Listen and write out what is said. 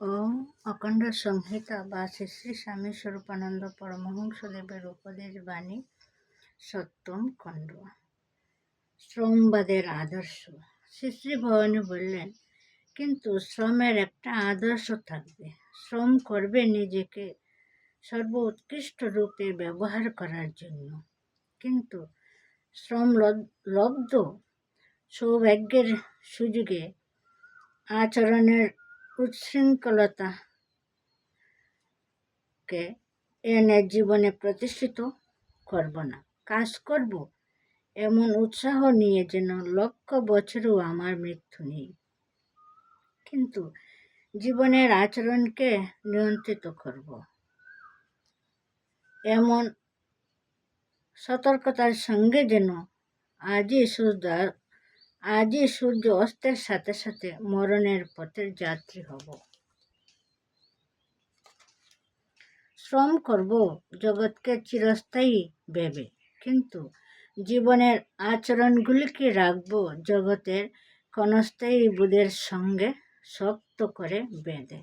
ও অখণ্ড সংহিতা বা শ্রী শ্রী স্বামী স্বরূপানন্দ পরমহংসদেবের উপদেশ বাণী সপ্তম খণ্ড। শ্রমবাদের আদর্শ। শ্রী শ্রী ভবানী বললেন, কিন্তু শ্রমের একটা আদর্শ থাকবে। শ্রম করবে নিজেকে সর্বোৎকৃষ্ট রূপে ব্যবহার করার জন্য, কিন্তু শ্রম লব্ধ সৌভাগ্যের সুযোগে আচরণের উচ্ছৃঙ্খলতাকে এনে জীবনে প্রতিষ্ঠিত করব না। কাজ করব এমন উৎসাহ নিয়ে যেন লক্ষ বছরেও আমার মৃত্যু নেই, কিন্তু জীবনের আচরণকে নিয়ন্ত্রিত করব এমন সতর্কতার সঙ্গে যেন আজই সূর্য অস্তের সাথে সাথে মরণের পথের যাত্রী হব। শ্রম করব জগৎকে চিরস্থায়ী ভেবে, কিন্তু জীবনের আচরণগুলিকে রাখব জগতের ক্ষণস্থায়ী বোধের সঙ্গে শক্ত করে বেঁধে।